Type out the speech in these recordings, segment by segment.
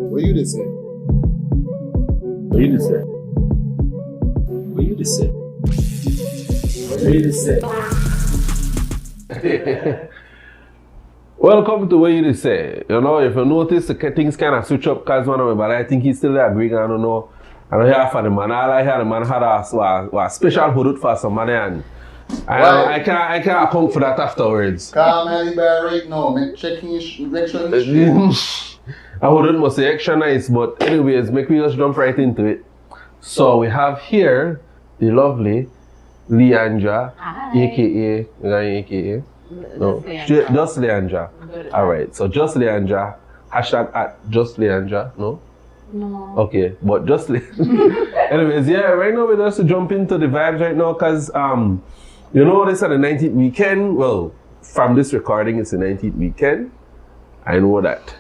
Weh U Di Seh? Weh U Di Seh? Weh U Di Seh? Weh U Di Seh? Welcome to Weh U Di Seh. You know, if you notice, the things kind of switch up because one of me, but I think he's still there agreeing. I don't know. I don't hear from the man. All I hear the man had a special hudut for some money, and I can't account for that afterwards. Calm and right now, make sure I wouldn't must say extra nice, but anyways, make me just jump right into it. So we have here the lovely Leeandra, aka no, just Leeandra. Alright, so just Leeandra, hashtag at just Leeandra, no? No. Okay, but just anyways, yeah, right now we're just to jump into the vibes right now because you know this is the 19th weekend. Well, from this recording it's the 19th weekend. I know that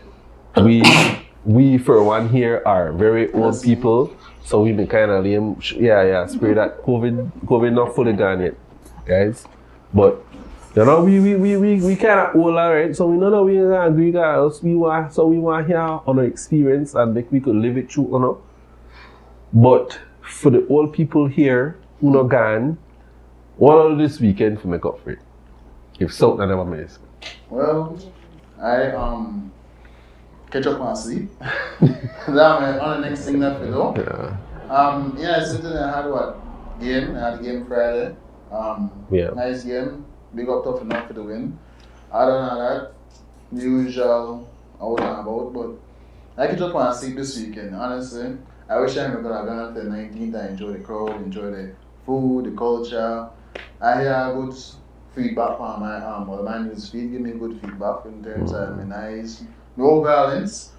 we for one here are very old people, so we been kind of lame. Yeah, spray that COVID not fully gone yet, guys. But you know we kind of old, alright. So we know that we agree, guys. We want here on our experience and make we could live it through, you know. But for the old people here who not gone, what all this weekend to make up for it? If something never miss. Well, I catch up on sleep. That on the next thing that we do. Yeah. Something I had game. I had a game Friday. Nice game. Big up tough enough for the win. Other than that, the usual out and about, but I catch up on sleep this weekend. Honestly, I wish I could have gone to the 19th and enjoy the crowd, enjoy the food, the culture. I hear good feedback from my newsfeed. Give me good feedback in terms of nice. No violence.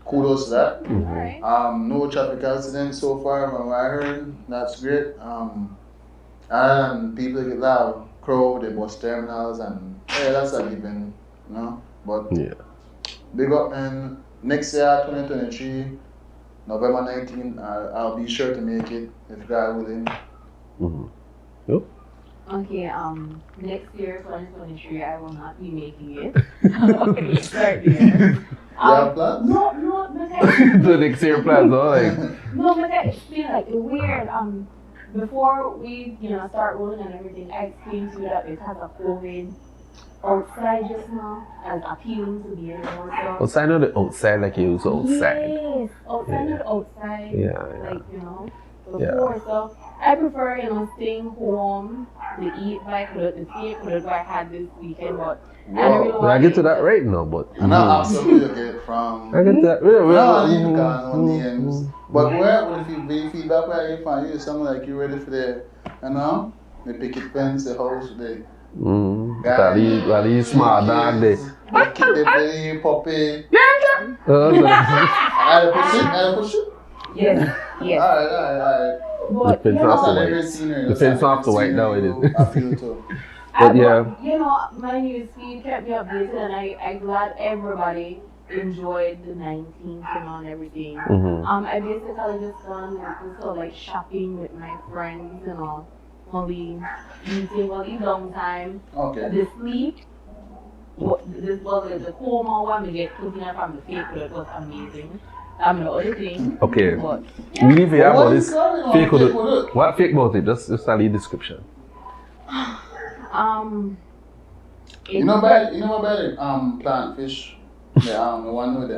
Kudos to that. Mm-hmm. No traffic accidents so far from what I heard. That's great. And people get loud, crowd, the bus terminals, and that's a given, you know. But big up, and next year, 2023, November 19th, I'll be sure to make it if God willing. Mm-hmm. Yep. Okay, next year, 2023, I will not be making it. Okay, start there. Plans? No, The next year plans, no, like. No, but it's been like weird. Before we, start rolling and everything, I explained to you that because of COVID, outside just now as appealing to be more so. Outside, not the outside like you was outside. Yes, outside, not outside. Yeah. Like, before. So I prefer, staying home to eat my Hudut, the same Hudut I had this weekend, but I get to that right now, but and I absolutely get it from. I get that. But where would the feedback where you find you someone like you ready for the picket fence, the house, the that smart dog there. the play puppy. I push it. Yes. Alright. But Depends off the white now it is. I feel too. But yeah. My newsfeed kept me updated, and I'm glad everybody enjoyed the 19th and everything. Mm-hmm. I basically just gone like shopping with my friends, only eating, long time. Okay. The sleep, this was the coma one we get cooking from the fake, but it was amazing. The other thing. Okay. But, we need to hear about this fake Hudut. What fake about it? Just a little description. You know about plant fish? The one with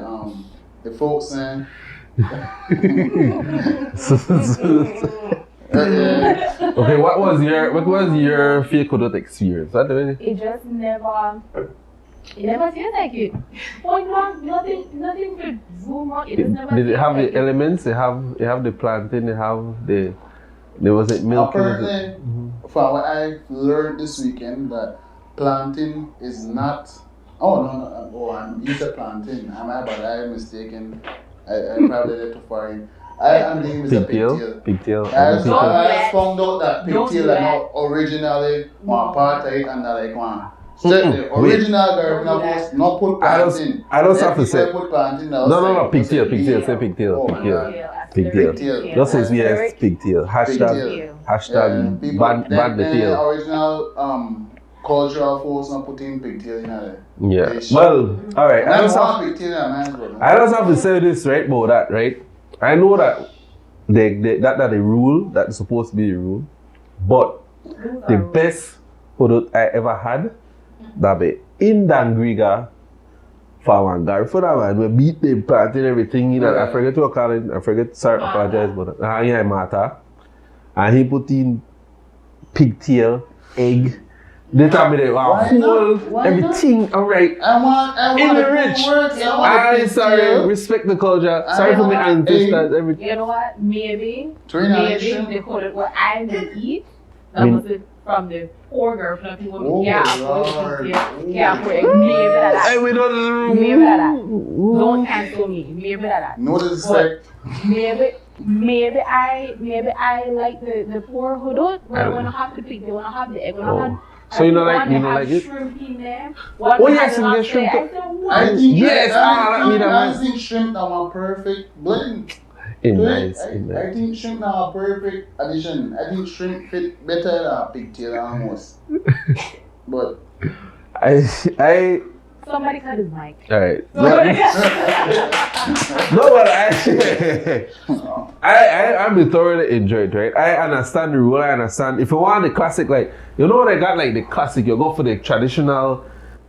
the folks and Okay, what was your fake Hudut experience? It just never tastes like it. Nothing could zoom out. It just never. Did it have the elements? They have the plantain. They have the. There was it milk. Apparently, from what I learned this weekend, that plantain is not. Oh no! Oh, you said plantain. I'm mistaken. I probably did too far in. I'm thinking it's a pigtail. Pigtail. I found out that pigtail are not originally one part of it and like one. So the original Garifuna was not put plantain. I don't have to say. Put plantain. No. Pigtail. Say pigtail. Pigtail. Just as yes, pigtail. Hashtag ban the tail. Original cultural force not putting pigtail in there. Yeah. Well, all right. I just have to say this right about that, right? I know that that the rule that's supposed to be the rule, but the best Hudut I ever had that be in Dangriga for one Garifuna man. We beat the party and everything. You know, I forget to call it. I forget. Sorry, apologize, but yeah, Mata, and he put in pigtail, egg. They tell me they whole everything alright. I want in the rich. I'm sorry, respect the culture. Sorry for my ancestors. Everything. You know what? Maybe they call it what I didn't eat. That was it from the poor girl from people. Yeah, maybe that. Maybe that. Don't cancel me. Maybe that. No disrespect. Maybe I like the poor Hudut where when I have the pig, they wanna have the egg, when I have. So you know like it? Shrimp in there. Oh yes, you get shrimp. I think shrimp are a perfect blend. I think shrimp are a perfect addition. I think shrimp fit better than pigtail almost. But I somebody cut his mic. Alright. No, but I'm thoroughly enjoyed, right? I understand the rule, I understand. If you want the classic, like, you know they got like the classic, you go for the traditional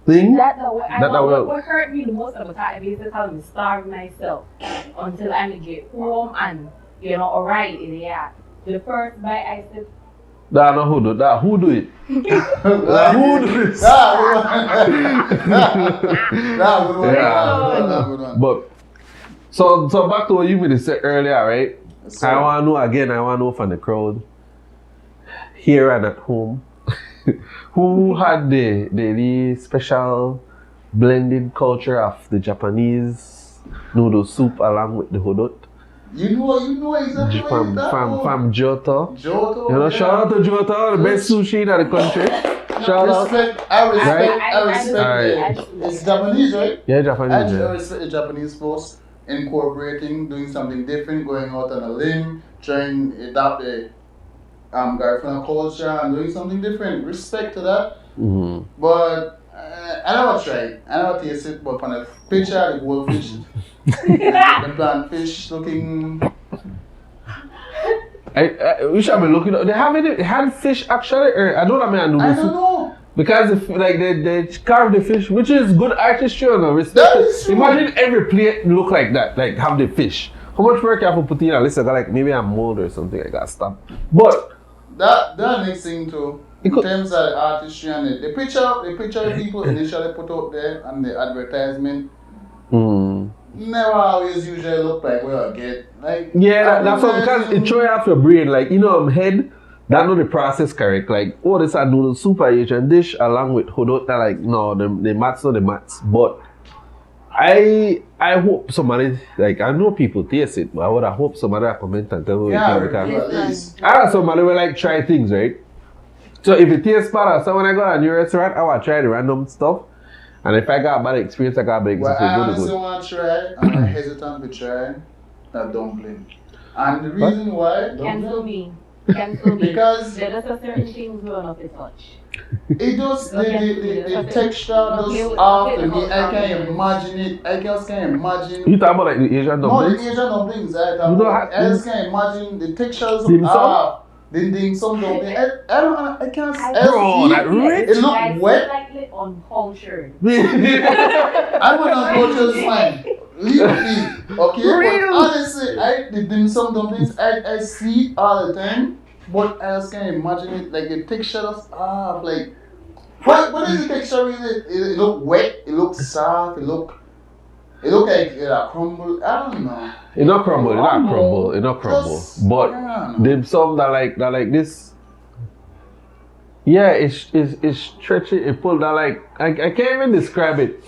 thing. What hurt me the most about that, I basically tell me starve myself until I get home and, alright in the air. The first bite I said, That no who do that. Who do it? Who do this? But so back to what you said earlier, right? Yes, I want to know again. I want to know from the crowd here and at home, who had the special blended culture of the Japanese noodle soup along with the Hudut. You know exactly from Johto. Johto. You know, shout out to Johto, the best sushi in the country. Shout out. I respect it. It's Japanese, right? Yeah, Japanese. I respect the Japanese force incorporating, doing something different, going out on a limb, trying to adapt the Garifuna culture and doing something different. Respect to that. Mm-hmm. But I never tried. I never tasted it, but from the picture, the goldfish, the plant fish looking. We should be looking up. They had fish actually. I don't know. Because they carve the fish, which is good artistry, respect. Imagine every plate look like that, like have the fish. How much work you have to put in? Unless I got like maybe a mold or something like that stuff. But that next thing too. In terms of the artistry and the picture people initially put out there and the advertisement never always usually look like what you get. Like that's what, because it throw you off your brain. Like head, that know the process correct. Like this a noodle super Asian dish along with Hudut. That like no the mats not the mats. But I hope somebody, like, I know people taste it, but I would have hoped somebody will comment and tell me what you think, because somebody will like try things, right? So if it tastes better, so when I go to a new restaurant, I will try the random stuff. And if I got a bad experience, I got a bad experience. Well, I honestly want to try, I'm hesitant to try that dumpling. And the reason why... Cancel me. Because... There are certain things we don't have to touch. It does, the texture does off to me. I can't imagine it. I just can't imagine. You talk about like the Asian dumplings? No, the Asian dumplings. I just can't imagine the textures off. Dim sum dumpling. I can't. Bro, that rich. It look wet. Like uncultured. I want uncultured fine. Leave me. Okay? But honestly, the dim sum dumplings, I see it all the time. But I just can't imagine it, like the texture of like what is the texture really? It look wet, it looks soft, it look like it crumble. I don't know. It not crumble. But there's some that like this. Yeah, it's stretchy, it pulled that like I can't even describe it.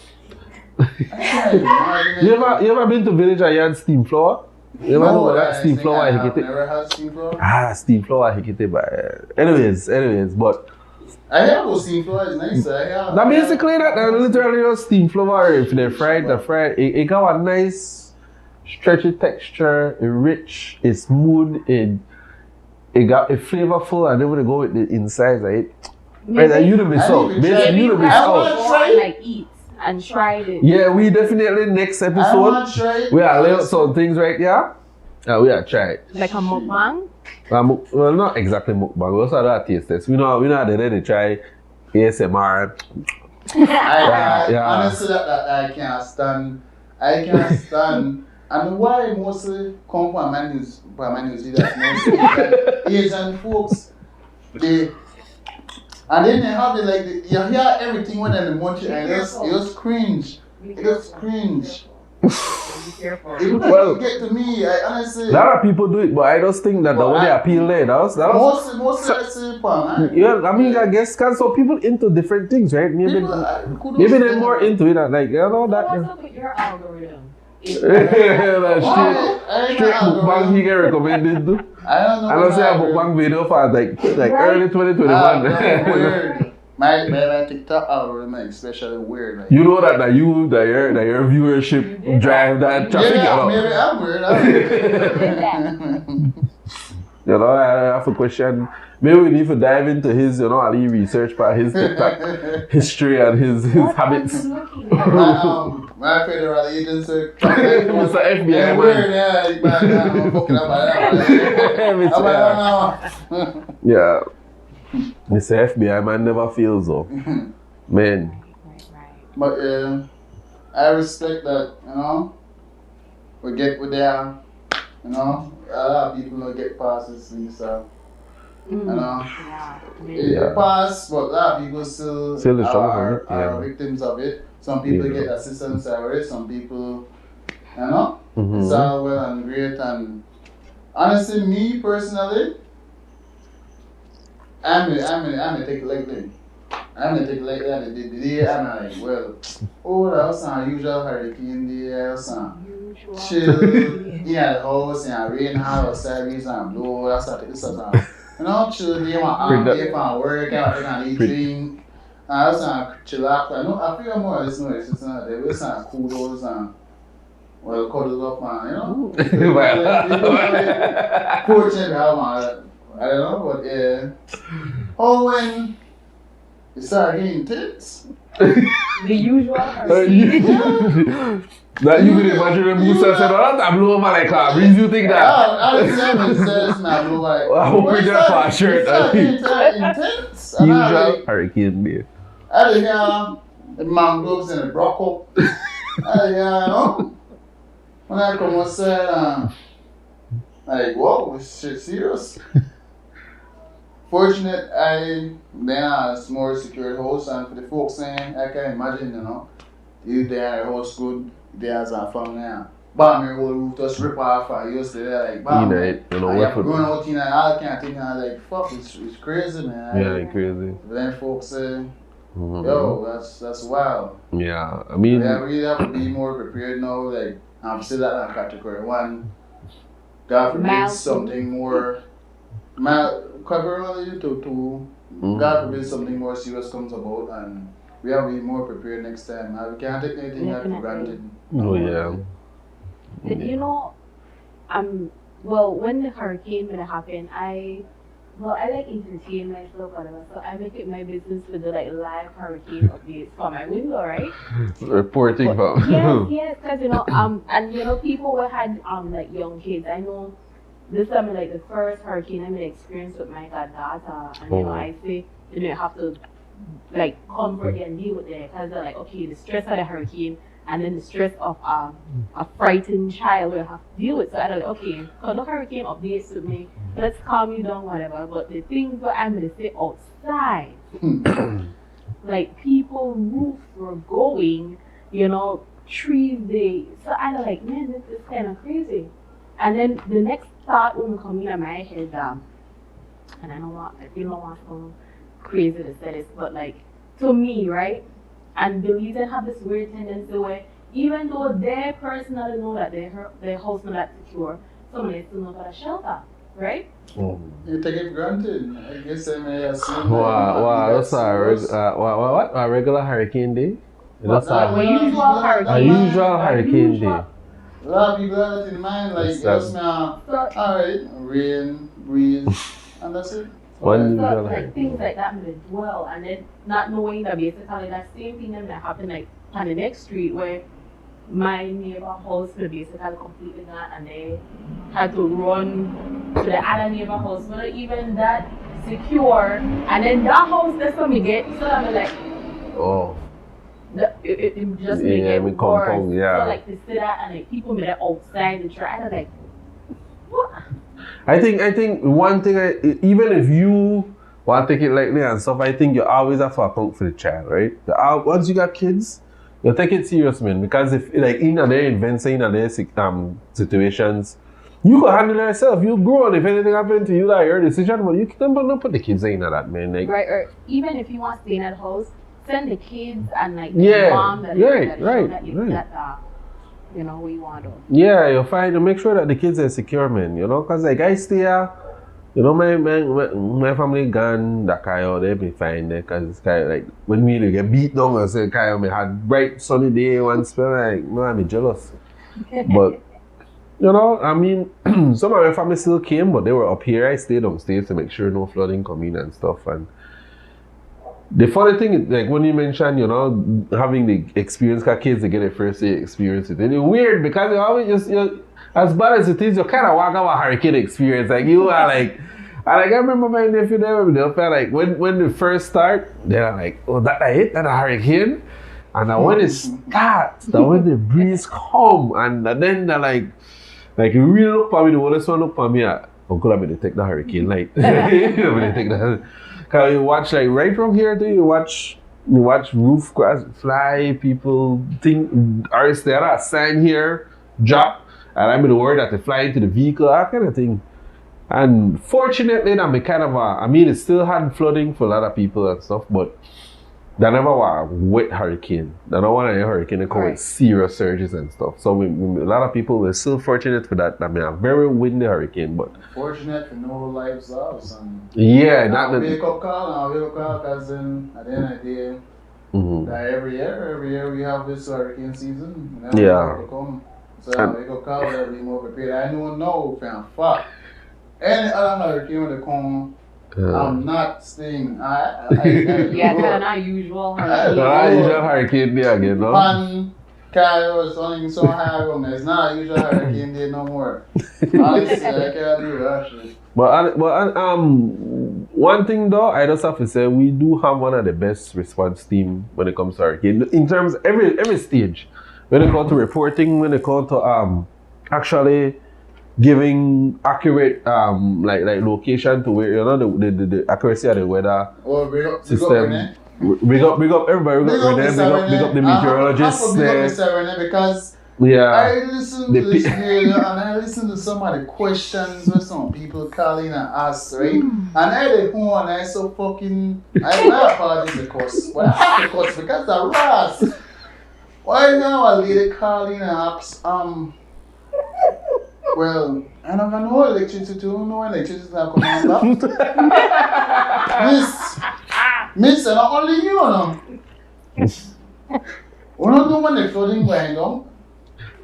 You ever been to village and you had steam flour? You ever know that steam flour I hit it? Never had steam flour. Steam flour I hit it, but anyways, but I have those steam flour, it's nice. That basically that literally just steam flour. If they're fried, it got a nice stretchy texture, it's rich, it's smooth, it got a flavorful, and then when you go with the insides, Right, and you to miss out. Basically, you to miss out. Like eat and try it. Yeah, we definitely next episode. We are laying out some things right here. We are try it. Like a mukbang? Well, not exactly mukbang. We also have taste test. We know they're ready to try ASMR. Honestly, that I can't stand. And why mostly come from my news that mostly like Asian folks, and then they have it like you hear everything when they're in the munchie and you just cringe. It just cringe. Well, get to me. I honestly. A lot of people do it, but I just think that the way they appeal there, mostly man. Yeah, I mean, I guess because some people into different things, right? Maybe they're more into it, like that. What's up with your algorithm? That's straight mukbang he get recommended to. I don't know. I don't say a mukbang video for like early 2021. Weird. My TikTok algorithm is especially weird. Like, you know that your viewership drive that traffic. Yeah, maybe I'm weird. You know, I have a question. Maybe we need to dive into his, Ali research about his TikTok history and his habits. My federal agency. Mr. FBI man. Yeah. Mr. FBI man never fails though. Man. But I respect that, we get with there, a lot of people don't get past this thing, so. It passed, but a lot of people still are victims of it. Some people get assistance already, some people, it's all well and great. And honestly, me personally, I'm gonna take it lately. I'm like, well, that was an usual hurricane day, chill, in the house, rain, outside, and blow, that's what chill day, my arm day from work, and eat drink. I was chill out. I feel more or less there was some kudos and cuddle up and fortunate I don't know, but when it started getting intense. The usual that you could imagine when Musa said, I blew up my car. Breeze, you think that? I blew like. I hope you're not for a shirt. Intense. Usual hurricane day. I think the mangroves and the broccoli. When I come outside, like, whoa, this shit serious. Fortunate, I has more secured house, and for the folks saying, I can imagine, you there, house good, there's a family now. Bam, your whole roof just rip off, and you stay there like, bam. You're going out in and all kind of thing, and I'm like, fuck, it's crazy, man. Yeah, it's crazy. Then folks say, yo, that's wild. Yeah, I mean. We really have to be more prepared now, like, I'm still at that category. One, God forbid something more. God forbid something more serious comes about, and we have to be more prepared next time. We can't take anything for granted. Oh yeah. When the hurricane happened, I like entertain myself, whatever. So I make it my business to do like live hurricane updates from my window, right? Reporting from. Yes, because and people who had like young kids. I know. This time, like the first hurricane I experienced with my goddaughter, and I say, you have to like comfort and deal with it, because they're like, okay, the stress of the hurricane and then the stress of a frightened child will have to deal with. So I'm like, okay, so the hurricane updates with me, let's calm you down, whatever. But the things that I'm gonna say outside, like people roofs were going, trees so I'm like, man, this is kind of crazy. And then the next thought will come in my head, and I don't want so crazy to say this, but like to me, right? And Belizean have this weird tendency where even though they personally know that their house not that secure, somebody still know about a shelter, right? You take it for granted. I guess I may assume. Wow, that's a regular hurricane day. That's a usual hurricane day. A lot of people have that in mind, like, alright, rain, breeze, and that's it. One So, usual like hurricane. things like that may dwell, and then not knowing that basically that same thing that happened like on the next street where my neighbor house was basically completely gone, and they had to run to the other neighbor house, not even that secure, and then that house that's what we get. So I'm like, Oh. it just make Yeah, it we worse. compound, yeah. So like to sit there and like people that outside and try to like, what? I think one thing, even if you want to take it lightly and stuff, I think you always have to account for the child, right? Once you got kids, you take it serious, man. Because if like in other events, in other situations, you can handle it yourself. You grow, and if anything happens to you, that's your decision. But you can't put the kids in that, man. Like, Right, or even if you want to stay in that house, send the kids and like Yeah, the mom that right. you know where you want to. yeah, you find to make sure that the kids are secure, man. You know, because like I stay here, you know, my family gone Dakar, they be fine there, because it's kind of like when we get beat down or say kind of had bright sunny day one spell, like no, I'm jealous. But you know, I mean, some of my family still came, but they were up here. I stayed downstairs to make sure no flooding come in and stuff. And the funny thing is, like when you mentioned, you know, having the experience, because kids, they get a first day experience. It's weird because you always just, as bad as it is, you kind of walk out a hurricane experience. Like you are like, I remember my nephew there, they felt like when they first start, they're like, oh, that hit, that a hurricane. And then when it starts, then when the breeze come, and then they're like you really look for me, the oldest one look for me, Uncle, I'm going to take the hurricane light. I'm going to take the. Because you watch, like, right from here, too, you watch roof grass fly, people think, or is there a sign here, drop, and I'm in the worry that they fly into the vehicle, that kind of thing. And fortunately, that be kind of I mean, it still had flooding for a lot of people and stuff, but they never were a wet hurricane. They don't want a hurricane that come with serious surges and stuff. So a lot of people were still fortunate for that. I mean, a very windy hurricane, but fortunate for no lives lost. And yeah, wake up call, because then at the end of the day, that every year we have this hurricane season. And come. So wake up call, we'll be more prepared. I don't know if I'm fuck. Any other hurricane when they come, I'm not staying. Yeah, it's an unusual hurricane day again, no? Pan, Kyle, something so high on it's not a usual hurricane day no more. Honestly, I can't do that. But one thing though, I just have to say we do have one of the best response team when it comes to hurricane. In terms of every stage, when it comes to reporting, when it comes to actually giving accurate like location to where, you know, the accuracy of the weather system. Big up everybody. Big up the meteorologists there. Because yeah, I listen to this video and I listen to some of the questions where some people calling and ask, right? And I did one and I so fucking I apologize the course, but I have the course because the Ross. Why now a lady calling and asks well, I don't know electricity, no electricity not coming back. Miss, and not only you know. We don't know when the flooding going on.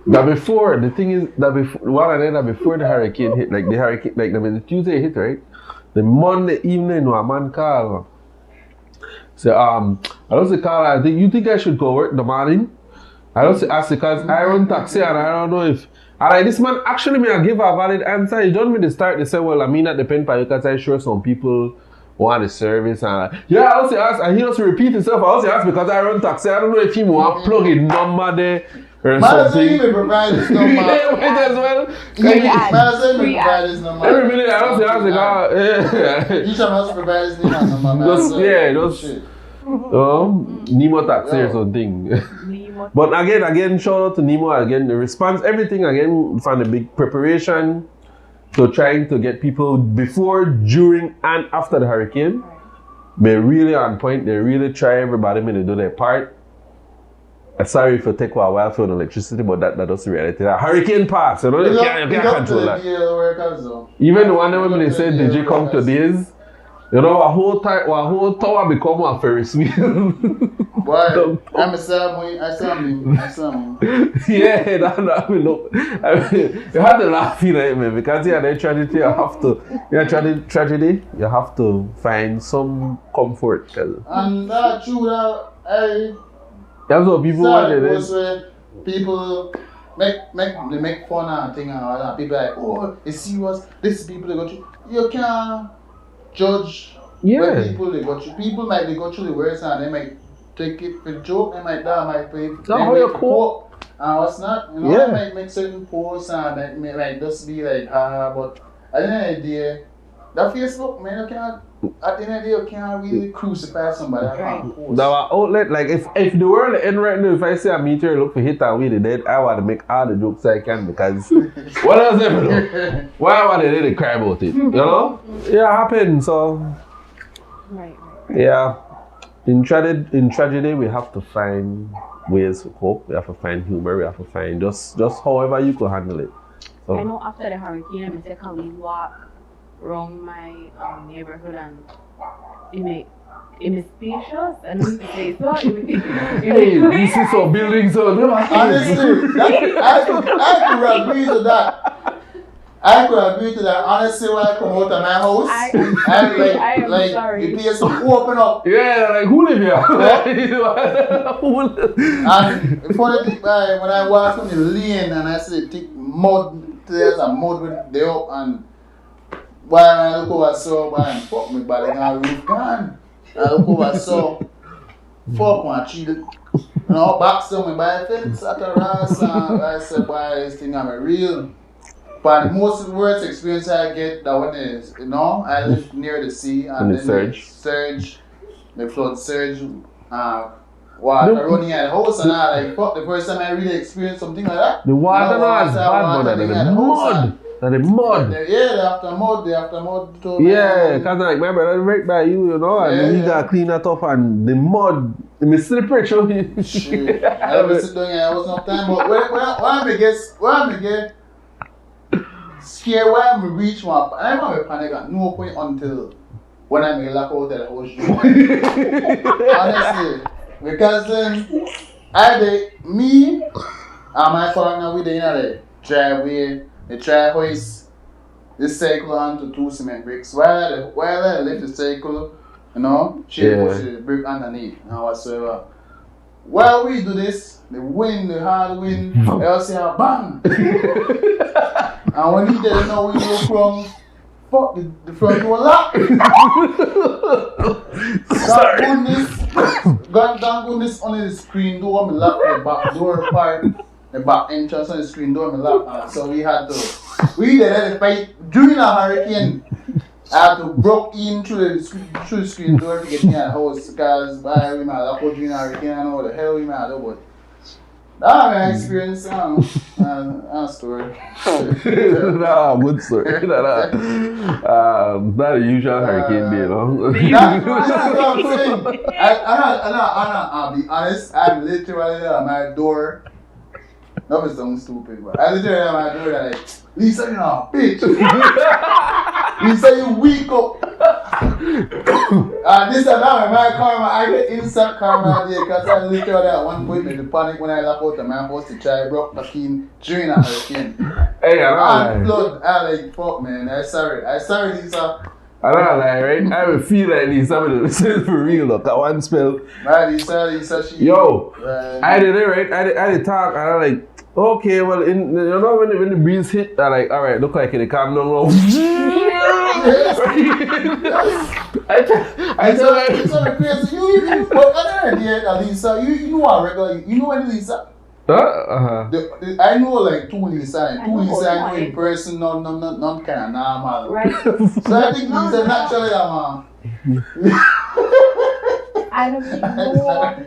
The thing is that before the hurricane hit, like the Tuesday hit, right? The Monday evening, a man called. So I don't say call. You think I should go work in the morning? I don't say ask because I run taxi and I don't know if. Alright, this man actually may give a valid answer. He don't mean to start to say, well, I mean that depends on you because I'm sure some people want the service and yeah, I also ask and he also repeat himself. I also ask because I run taxi. I don't know if he want to plug his number there or something. He may provide his number. Yeah, as well. Provide his number. Every minute I also ask yeah. You should also provide his number. Nemo taxi or something. But again, shout out to Nemo again. The response, everything again from the big preparation to trying to get people before, during, and after the hurricane. They're really on point. They really try everybody to do their part. Sorry for take a while for the electricity, but that's the reality. That hurricane pass, you know, you can't control that. Even the one when they said, did you come to this? You know, a whole tower become a Ferris wheel. Boy, I saw him. Yeah, that will look. I mean, you have to laugh at it, man, because yeah, the tragedy, you have to find some comfort. And that's true that That's what people want to do. People make fun and thing and all that. People like, oh, it's serious. This is people they go through. You can't judge where people they go through. People might go through the worst and they might take it for joke. They might play. That's how you cope. And what's not, you know, they might make certain posts and it might just be like, but at the end of the day, that Facebook, man, you can't. At the end of the day, you can't really crucify somebody. That outlet, like if the world end right now, if I say a meteor look for hit and we the dead, I want to make all the jokes I can because what else ever do? Why want they cry about it? You know? Yeah, happen. So Right. yeah. In tragedy, we have to find ways to cope. We have to find humor. We have to find just however you could handle it. So I know after the hurricane, I can we walk around my neighborhood and it spacious and it say so. Hey, you see some buildings on them. Honestly, I could agree to that. Honestly, when I come out of my house, I'm like sorry. the place will open up. Yeah, like who live here? And the funny thing, when I walk on the lane and I see the thick mud, there's a mud with the up and when I look over so man, fuck me body and roof gone. I look over so fuck my cheated. You know, back somewhere by a fence at a ras and I said, boy, this thing I'm real. But the most worst experience I get that one is, you know, I live near the sea and then the flood surge, water running at the house and I like fuck the first time I really experienced something like that. The water is bad, but the mud. The mud. They after mud too. Yeah, cause like my brother right by you know, and he got clean that up and the mud, the slippery show. Shit. I was sitting down here, I was no time, but when I get scared when I reach one, I never panic at no point until when I make lock out of the house. Honestly, because then me and my partner we in the driveway. They try to hoist the cycle onto 2 cement bricks. While I lift the cycle, you know, she push the brick underneath and whatsoever. While we do this, the hard wind, I'll see a bang. And when he didn't know we go from, fuck, the front door lock. Thank goodness only the screen door, me lock the back door part. The back entrance on the screen door, me lock. So we had to fight during a hurricane. I had to broke in through the screen door to get in the house because we might lock out during a hurricane. I don't know what the hell we might do, but that's my experience. A story. Nah, good story. Not a usual hurricane day, no? That's what I'm saying. I'll be honest. I'm literally at my door. That was something stupid, but I literally at my door like, Lisa, you're not a bitch. Lisa, you weak up. This and that, my karma, I get instant karma there because I literally at one point made the panic when I lock out of my house to try broke the key during a hurricane. Hey, I'm blood. I like, fuck man, I'm sorry Lisa. I don't lie, right? I would feel like Lisa would listen for real, look, at one spell. Right, Lisa, she... Yo, I did it, right? I did talk, and I'm like, okay, well, you know when the breeze hit, I like, alright, look like it calm down now. I tell her... It's so crazy. You but other idea, Lisa, you are regular, you know any Lisa? I know like 2 Lisa, and 2 Lisa I know in person, not kind of normal. Right. So I think Lisa naturally that man. I don't know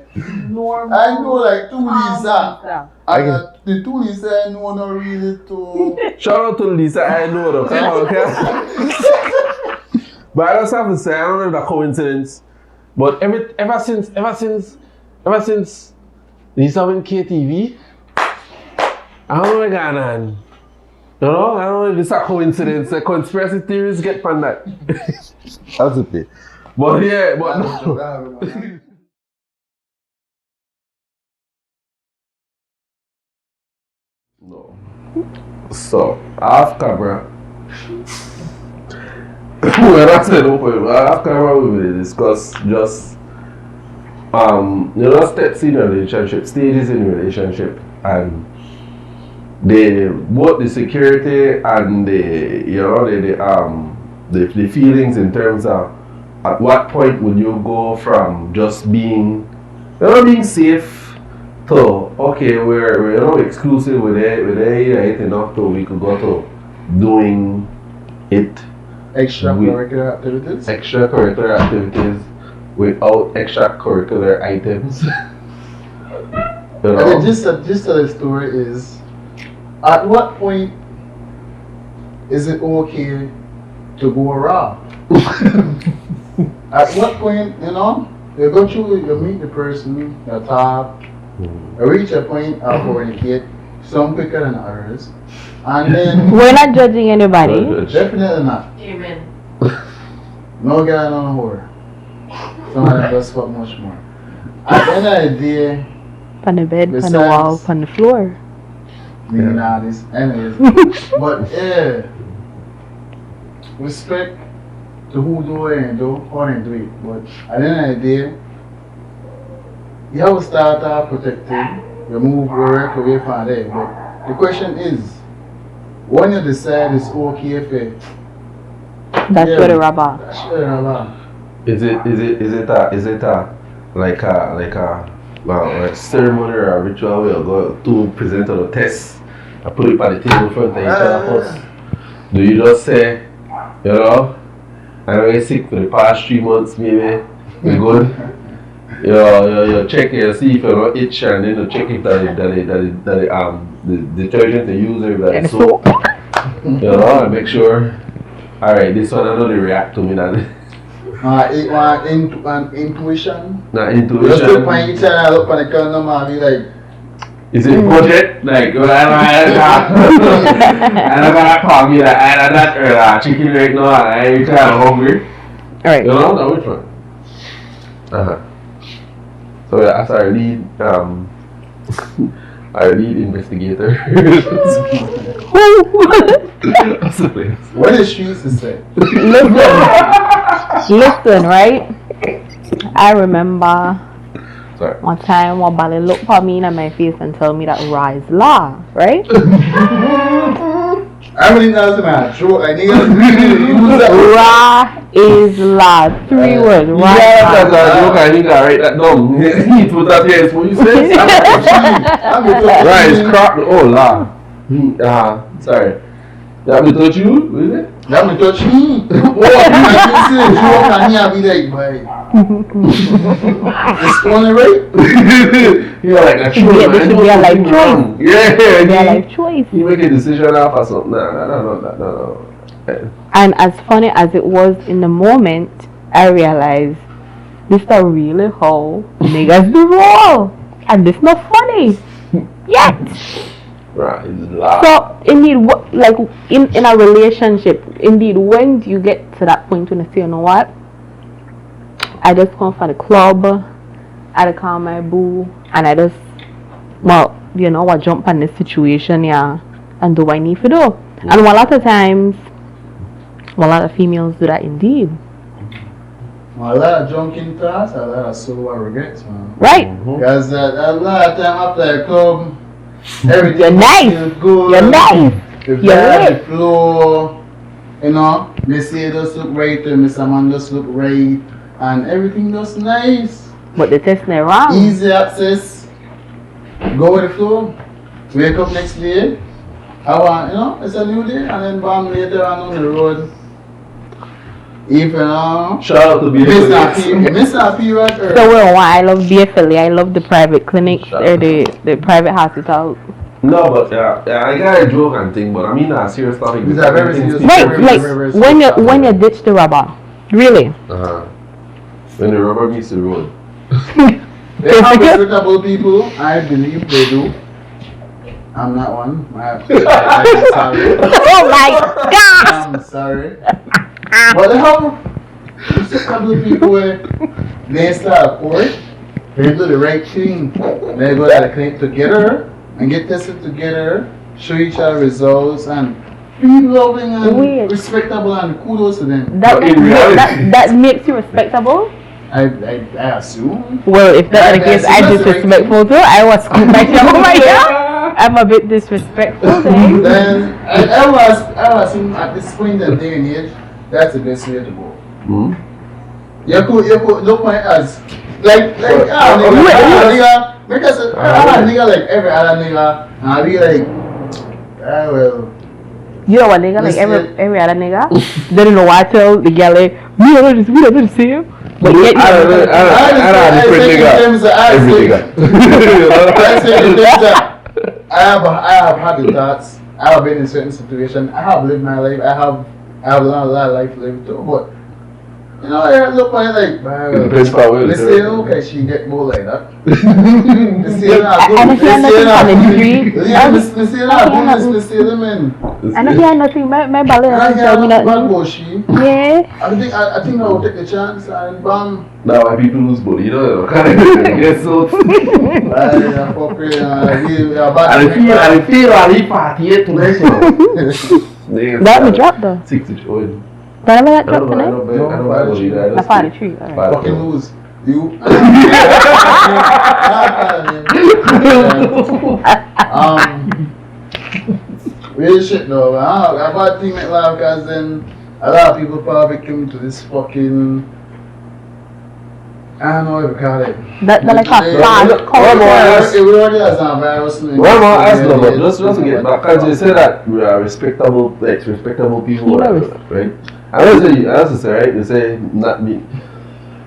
normal. I know like 2 Lisa. And the 2 Lisa I know not really too. Shout out to Lisa, I know though. Come on, okay? But I just have to say, I don't know if that's a coincidence. But ever since Lisa went KTV, I don't know what's going on. You know, I don't know if it's a coincidence. The conspiracy theories get from that. Absolutely. But yeah, but no. No. So, off camera. We're not saying open. Off camera we will discuss just steps in a relationship, stages in a relationship, and both the security and the feelings in terms of at what point would you go from just being safe to okay we're exclusive with it enough to we could go to doing it extracurricular activities without extracurricular items. The gist of the story is, at what point is it okay to go raw? At what point, you go through, you meet the person, you talk, you reach a point of fornicate, some quicker than others, and then... We're not judging anybody. Definitely not. Amen. No guy, no whore. Some of them just fuck much more. At the end of the day... On the bed, on the wall, on the floor. This, anyways. But yeah, respect to who do it and how they do it. But at the end of the day, you have to start off protected, you move work away from there. But the question is, when you decide it's okay for that's where the rubber. That's where the rubber. Is it like a ceremony or a ritual where you go to present on a test and put it on the table in front of each other first? Do you just say, I'm very sick for the past 3 months, maybe we good? You check it, see if you're not itch, and then you check if the detergent they use or that is soap. And make sure. Alright, this one I know they react to me that. Intuition. Not intuition. Just to point each other look on the condom and be like, is it budget? Like, I'm gonna call me like, I'm not chicken right now, I'm kind of hungry. Alright. No, which one? So as our lead investigator. What did she used to say? Listen, right? I remember one time one bally looked at me in my face and told me that Ra is La, right? I mean, that's not true. I think Ra is La. 3 words. Ra. Yeah, that's a joke. I think I write that down. He put that here. It's what you say. Right, it's crap. Oh, La. Sorry. That me touch you? What is it? That me touch me. Oh, I can say joke and I'll be like, boy. It's funny, right? You're like a choice. Yeah, this should be a life choice. Yeah, a life choice. You make a decision off or something. No. And as funny as it was in the moment, I realized this is really how niggas do roll. And this not funny. Yet. Right. So indeed, like in a relationship, indeed, when do you get to that point when you say, you know what? I just come for the club, I call my boo, and I just, I jump on this situation, yeah, and do what I need to do. And a lot of times, a lot of females do that indeed. Well, a lot of drunken thoughts, a lot of sober regrets, man. Right. Because a lot of time after the club, everything You're nice. Good. You're nice. The vibe, the flow, they say it does look right, and Mr. Man does look right, and everything does nice. But the test is wrong. Easy access, go with the flow, wake up next day, it's a new day, and then bam, later on the road. If shout out to Mr. P right there. So I love BFLA, I love the private clinics or the private hospitals. No, but I got a joke and thing, but I mean serious topic. These are very serious. Right, when you ditch the rubber, really. When the rubber meets the road. They have respectable people, I believe they do. I'm not one. I'm sorry. Oh my God! I'm sorry. But they have There's a couple of people where they start court, they do the right thing. They go to the clinic together and get tested together, show each other results, and be loving and respectable, and kudos to them. That makes you respectable? I assume. Well, if that's the case, I'm disrespectful too. I was like, oh my god, I'm a bit disrespectful then I assume at this point in day and age, that's the best way to go. You could look my as like nigga, because I'm a nigga like every other nigga, and I'll be like, well. You know what nigga, like every other nigga? They don't know why I tell the girl like, we don't do the same. But yet I don't I have had the thoughts. I have been in certain situations. I have lived my life. I have a lot of life lived too. But you know, I look at it like, they say, okay, she get more like that. They say, I don't hear nothing. My balance is telling me nothing. Yeah. I think I will take the chance and bam. Now why people lose body, you know? Yes, so. And I feel I party tonight. That we dropped though. 6 oil. But I never got dropped tonight. I found a tree. Alright. Fucking lose. You. Real shit though, man. I bad thing like life because then a lot of people fall victim to this fucking, I don't know what you call it. That like a fad It already has a virus. One more ask no, but just to get back, because you say that we are respectable, like respectable people, right? I also say, right? You say not me.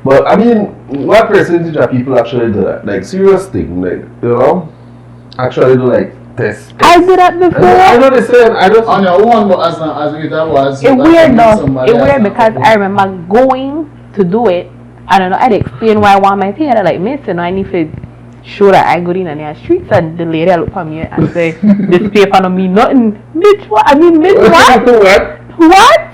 But I mean, what percentage of people actually do that? Like serious thing, like you know, actually do like tests. I did that before. I know the same. I just on your own, but as we that was. It's weird though. It's weird because I remember going to do it. I don't know. I'd explain why I want my thing. I'd like, miss, you know, I need to show that I go in the streets, and the lady look at me and say, this paper don't mean nothing. Bitch, what? I mean, bitch, what? What?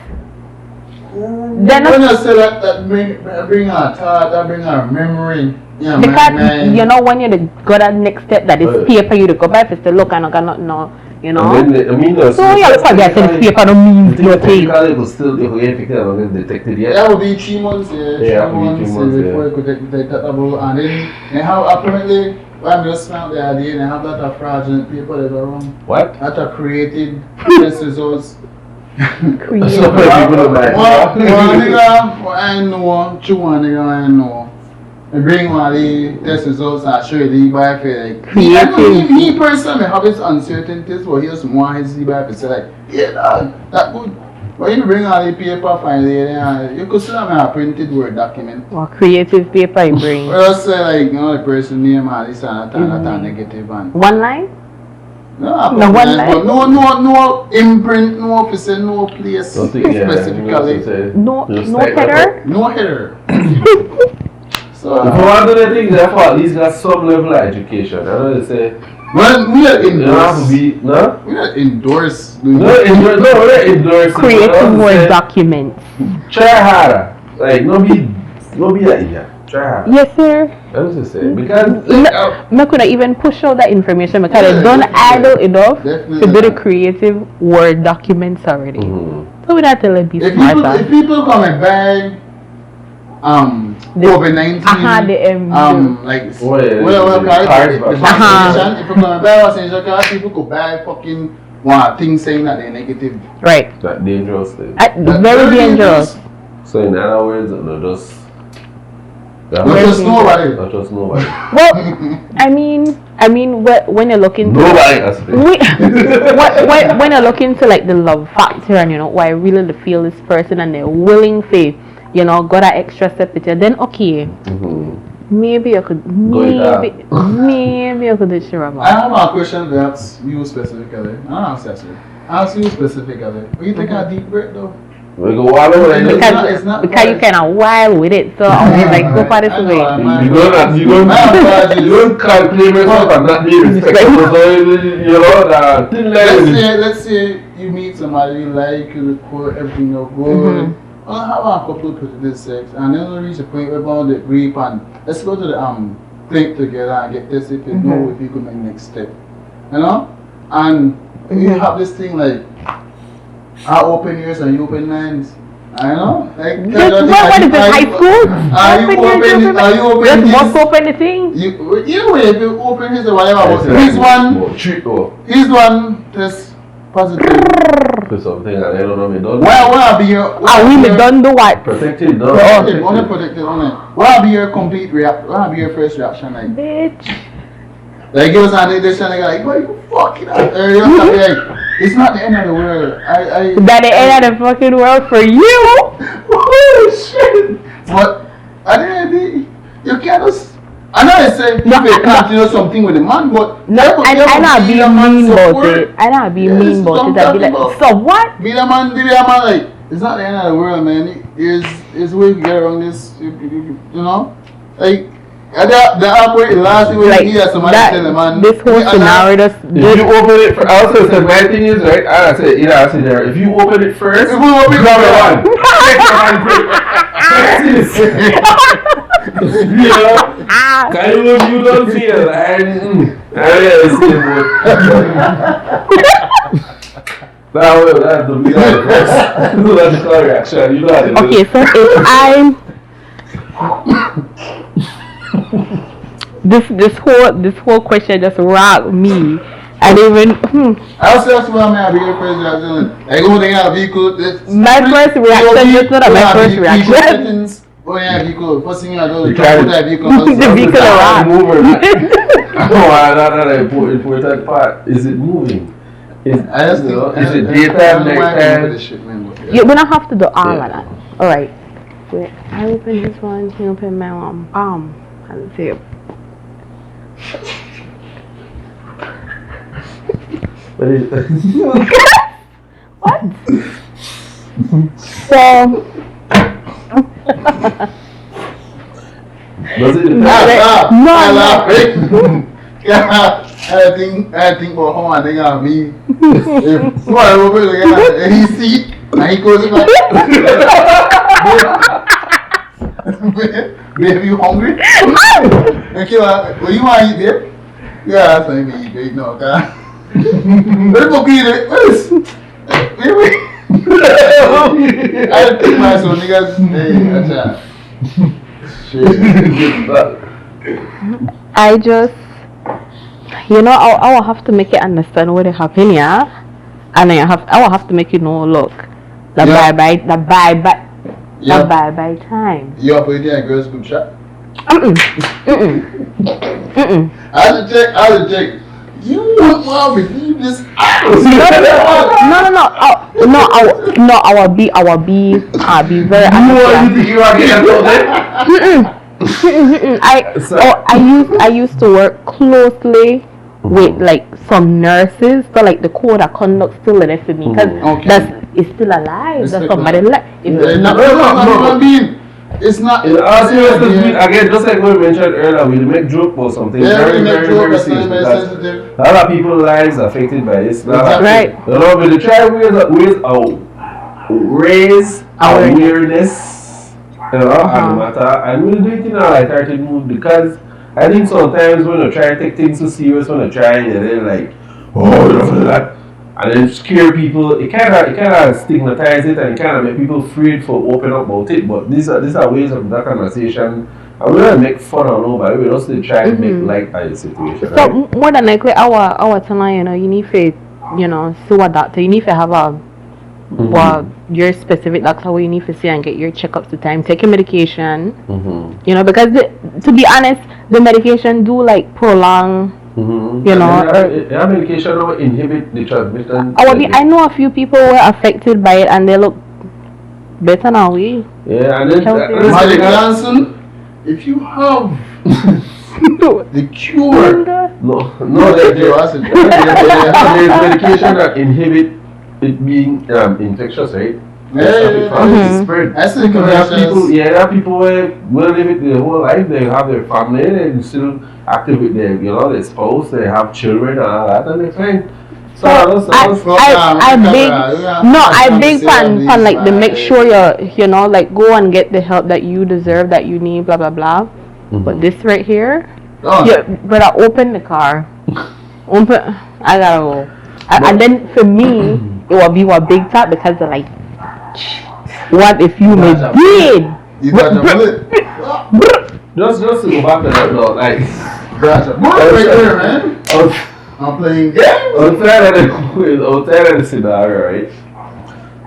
Then when I say that bring our thought, that bring our memory. Yeah, because you know when you go that next step, that is paper you to go back to look and not know, you know. And then, I mean, so you forget the paper don't mean nothing. It will still get detected yet. That would be 3 months, yeah. 3 months before you could detect that double, and then they have apparently. When we just found the idea, they have that fraudulent paper that are wrong. What? That are created test results. Created. One nigga, I know, two one nigga, I know. I bring one of the test results and show you the buy for like. Creative. He personally have his uncertainties, but he just want his buy for say like, yeah, that good. But you bring all the paper finally, you could still have a printed Word document. Or creative paper you bring. Well, just say like, you know, the person name and this and that negative and. One line? No, one line. No imprint, no officer, no place specifically. No header? No header. So, if you want to do the thing, therefore at least got some level of education. I know they say. Well, we are endorse. We are endorse. We are endorse. Creating Word documents. Try harder. Like, no be that idiot. Try harder. Yes, sir. I was just saying because I could even push out that information because I don't idle enough to do the creative Word documents already. So we have to let be smarter. If people come and buy COVID-19 like if you come and buy essential card, people could buy fucking things saying that they're negative. Right. That dangerous thing. Very dangerous. So in other words, no, just not trust nobody. Not trust nobody. Well, I mean, when you're looking to when you're looking to like the love factor and you know why I really feel this person and they're willing to, you know, go that extra step with you, then okay. Maybe I could maybe I could do sure about. I have a question to ask you specifically. Ask you specifically. What you think of deep breath though? We go all over because you kind of wild with it, so I'm like so far this way. You don't calculate yourself and not be respectful. So you know that. Let's say you meet somebody you like, you record everything you're good. I have a couple of protected sex, and then we reach a point where about the grape and let's go to the clinic together and get tested to know if you could make next step. You know? And you have this thing like I open ears and you open minds. I know. Like what is it, high school? Are you open his? What's open the thing? If you open his or whatever, he's one test positive. For something and I don't know me done. What be your? We done do what? Protected, no. Protected, only protected, only. What be your complete reaction? What be your first reaction like? Bitch. Like give us an edition like what you fucking out there? It's not the end of the world. That the end of the fucking world for you. Oh shit! But at the end of the day, you can't just. I know I said you can't do something with the man, but no, I not be mean about it. I not be mean about it. I be like, so what? Be the man, like it's not the end of the world, man. It's way to get around this, you know, like. The operating last week like we need somebody tell the man. This whole scenario just. If you open it for also the my thing is right. I say there. If you open it first, if we open it grab one. You know, kind of what you don't feel and that's the logical reaction. You know how to do. Okay, so if I'm this whole question just rocked me. I didn't even. I'll say that's why I'm your first reaction. Like, oh, they have a vehicle. My first reaction is not my first reaction. Oh, yeah, vehicle. First thing I do, you try that vehicle. The vehicle around. Another important part. Is it moving? Is it daytime, nighttime? Yeah, we don't have to do all of that. Alright. Wait, I open this one, he open my arm. I'll see it. What is What? So does it no. I think about how I think I'll be. If someone over there and he see and he goes back. Babe, you hungry? Okay, well, you want to eat, babe? Yeah, that's why me eat, babe. No, okay. Let's go eat it. Wait. I think my son, niggas. Hey, I just, I will have to make it understand what happened, yeah? And I will have to make it know, look, the bye-bye time. You are putting in a girls' group chat? Mm-mm. I'll check. You won't want to believe this. No. I'll be very. You are getting I used to work closely with like some nurses, so like the code of conduct still in it for me because it's still alive. That's somebody like. It's not. Again, just like we mentioned earlier, we make joke or something. Very serious. A lot of people's lives are affected by this. Right. But they try raise awareness, on the matter, and we'll do it in a lighthearted mood because I think sometimes when you try to take things so serious, when you try and then like, that. And then scare people, it kind of stigmatize it and it kind of make people afraid for open up about it. But these are ways of that conversation. And we don't make fun of nobody, we just try to make light of the situation. So more than likely, our time, you need to, see what doctor, you need to have your specific doctor where you need to see and get your checkups to time. Take your medication, because to be honest, the medication do like prolong. Medication will inhibit the transmission. I know a few people were affected by it and they look better now. Yeah, and then Magic Johnson, if you have the cure, there's medication that inhibit it being infectious, right? There are people who will live it their whole life. They have their family, they still active with their, their spouse, they have children and all that, and they're fine. So I big fan like to make sure you know like go and get the help that you deserve, that you need, blah blah blah. But this right here, but I open the car, I gotta go, and then for me it will be a big top because they're like, what if you me did? You got your bullet. Just to go back to that though, like, right there, man. I'm playing games. Outside of the scenario, right?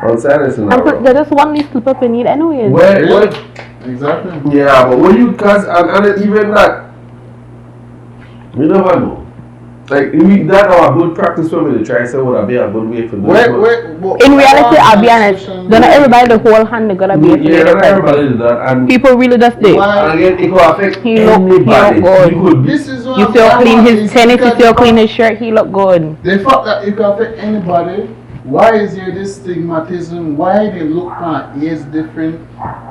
Outside of the scenario. There's just one slip up in it anyways. What? Exactly. Yeah, but when you cause and even that, we never know. Like that our good practice for me to try so would be a good way for this. In reality, I'll be honest. Not everybody the whole hand they gotta be. Yeah, not everybody do that. And people really just do. And again, it will affect anybody. This is what you feel clean his tennis, you feel clean his shirt, he look good. The fact that it can affect anybody. Why is there this stigmatism? Why they look at AIDS different?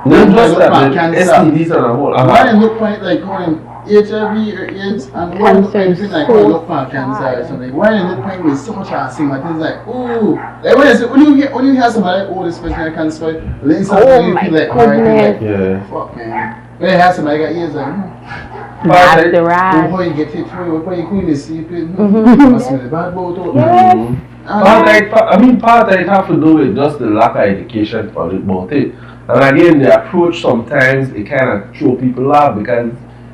Not just that, STDs and a whole. Why they look at like HIV or AIDS and why they look at like look at cancer or something? Why they look at with so much stigmatism? Like ooh, like when you hear somebody like this person has cancer, then suddenly you feel like alright, yeah, fuck man. When you hear somebody got AIDS, like that's the right. Before you get it through, before you clean the sleeping, must be the bad boat. Part of it have to do with just the lack of education about it. And again, the approach sometimes it kind of throw people off because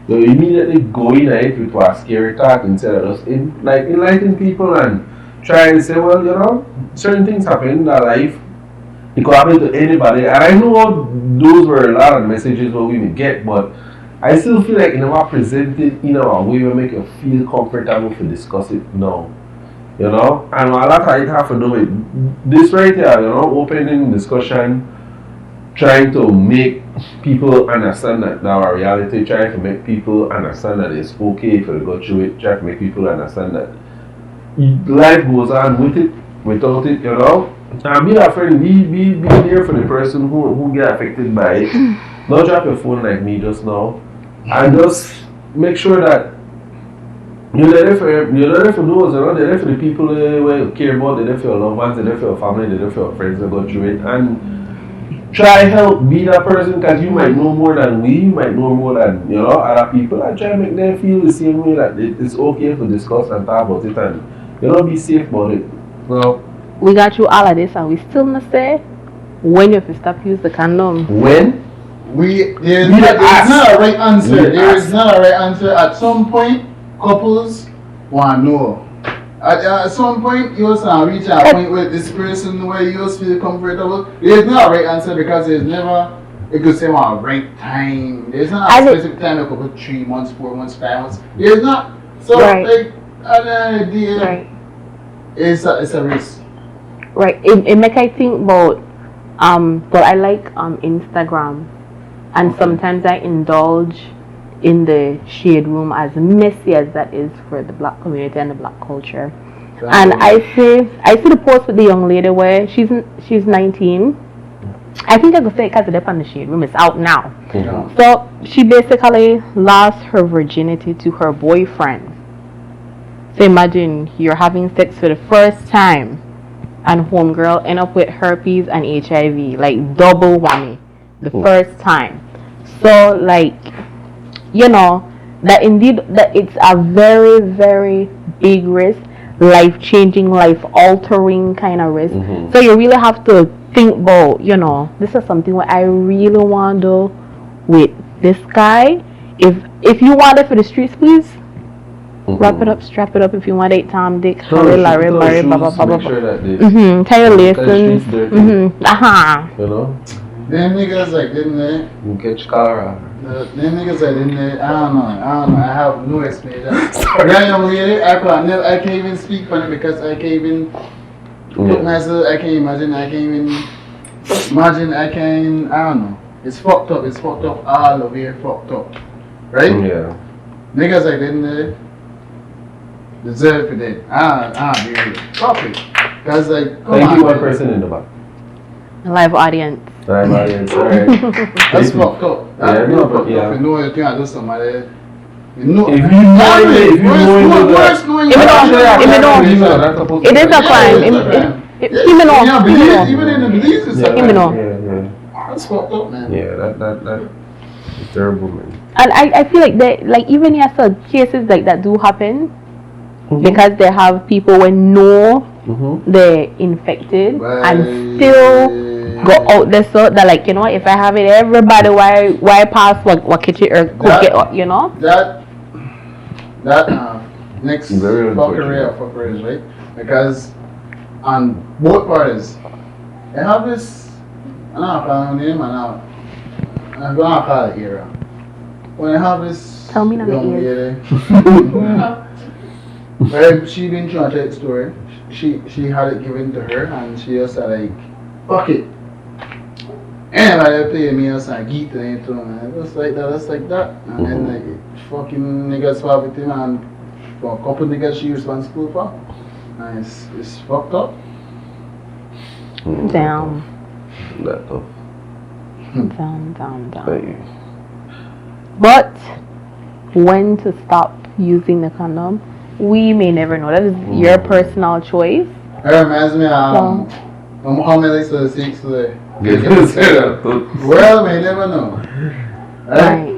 you immediately go in it with a scary talk instead of just enlighten people and try and say, well, you know, certain things happen in their life. It could happen to anybody. And I know those were a lot of messages what we would get, but I still feel like it never presented in a way will make you feel comfortable to discuss it now. You know, and a lot of it have to do with this right here, you know, opening discussion, trying to make people understand that now our reality, trying to make people understand that it's okay if you go through it, trying to make people understand that life goes on with it, without it, you know. And be a friend, be there for the person who get affected by it. Don't drop your phone like me just now. And just make sure that you're there for those, you know, they're there for the people where you care about, they're there for your loved ones, they're there for your family, they're there for your friends that go through it. And try help be that person because you might know more than we, you might know more than, you know, other people, and try to make them feel the same way that it's okay to discuss and talk about it and, you know, be safe about it. So, we got through all of this and we still not say when you have to stop use the condom. When? There's not a right answer. There is not a right answer. At some point, couples want to know. At some point, you also reach a point where this person where you also feel comfortable. There's not a right answer because there's never, you could say, a right time. There's not a specific time, like about 3 months, 4 months, 5 months. There's not. So, like, an idea, it's a risk. Right. It make I think about, but I like Instagram. And sometimes I indulge in the shade room, as messy as that is for the black community and the black culture. And I see the post with the young lady where she's 19. I think I could say because it's on the shade room, it's out now. Mm-hmm. So she basically lost her virginity to her boyfriend. So imagine you're having sex for the first time and homegirl end up with herpes and HIV, like double whammy the first time. So like, you know, that indeed that it's a very, very big risk, life-changing, life-altering kind of risk. Mm-hmm. So you really have to think about, you know, this is something what I really want to do with this guy. If you want it for the streets, please wrap it up, strap it up. If you want it, Tom, Dick, Harry, Larry, Barry, blah blah blah blah. Tie your lessons. You know. Them niggas like didn't they? You catch car. Them niggas like didn't they? I don't know. I have no explanation. Sorry. Yeah, young lady, I can't even speak on it because I can't even put myself. I can't imagine. I don't know. It's fucked up. It's fucked up all the way. Fucked up. Right? Yeah. Niggas like didn't they? Deserve for that. I be real. Fuck it. Cause like, thank you, one person in the back. Live audience. Live audience, alright. That's fucked up. Yeah, no, but yeah. If you know you think I do somebody, No. If you know it, It is a crime. Even in the Belize, it's a crime. Yeah. That's fucked up, man. Yeah, that is terrible, man. And I feel like even yes, cases like that do happen because they have people who know they're infected and still go out there so that like, you know, if I have it, everybody why pass what kitchen or cook it, you know? That next fuckery is right, because on both parties they have this, I'm not calling her name, I'm gonna call it era. When I have this Tell me not young to lady, where she been trying to tell the story, she had it given to her and she just said like, fuck it. Anybody play me else and geek to it, man. Just like that. And then like fucking niggas swap with him and for a couple niggas she responsible for. And it's fucked up. Damn. That tough. Down. But when to stop using the condom, we may never know. That is your personal choice. It reminds me of Muhammad likes to say today. Well, we never know. Right.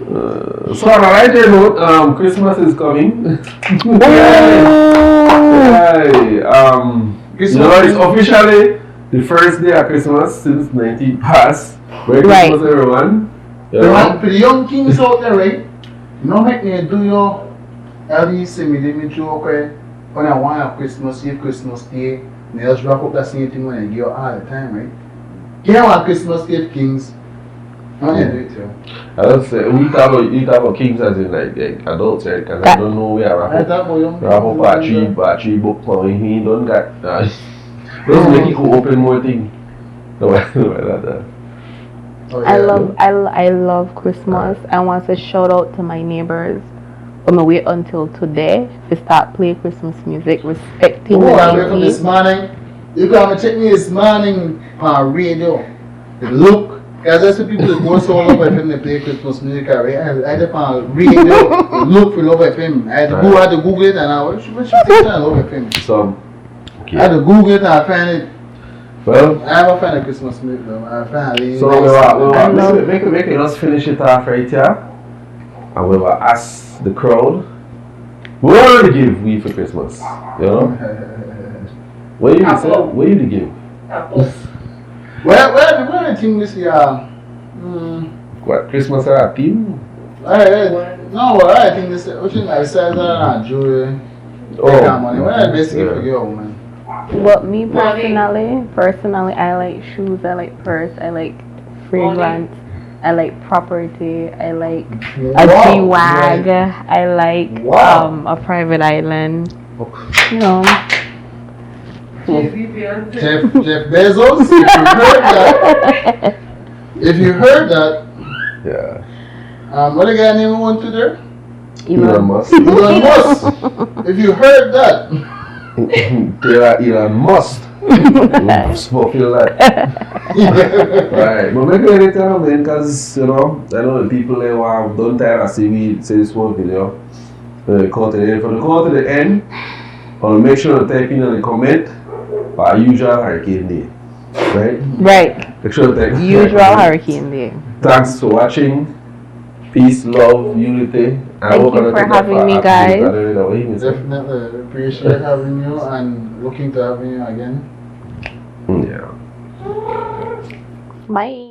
So on a lighter note, Christmas is coming. You know, it's officially the first day of Christmas since 19 past. Merry Christmas, everyone. For the young kings out there, right? You know, make me do your LD joke when I want a Christmas Eve, Christmas Day, and they just wrap up that same thing when I give all the time, right? Yeah, one Christmas Eve kings. I want to do it too. I don't say we talk about kings as in like adults, right? Because I don't know where I wrap up a tree book for he don't got doesn't make it open more thing. No, that. Oh, yeah. I love Christmas. I want to shout out to my neighbors. I'm gonna wait until today to start playing Christmas music, respecting the I wake up this morning. You come and check me this morning on radio. Look, because there's some people that go so Love FM they play Christmas music, right? I had on radio, look for Love FM. I had to Google it and I what you think on Love FM? I had to Google it and I found it. Well, I have a fan of Christmas music though. I found it. So we can just finish it off right here. And we will ask the crowd, what do you give we for Christmas? You know? What do you say? What do you give? Well, I think this year. What, Christmas are a theme? No, I think this which is like Cesar jewelry. Money. What I basically forget, man. Well, me personally, I like shoes, I like purse, I like fragrance, I like property, I like a G-Wag, I like a private island, you know. Jeff Bezos, if you heard that, yeah. what the guy name we want to there? Elon Musk. Elon Musk. If you heard that, Elon Musk. Fulfill that. Right, but make it later, man, because you know, I know the people there who don't tire of see this whole video. From the call to the end, I'll make sure to type in the comment our usual hurricane day. Right? Make sure to type usual hurricane day. Thanks for watching. Peace, love, unity. Thank you for having me, guys. Definitely appreciate having you and looking to having you again. Yeah. Bye.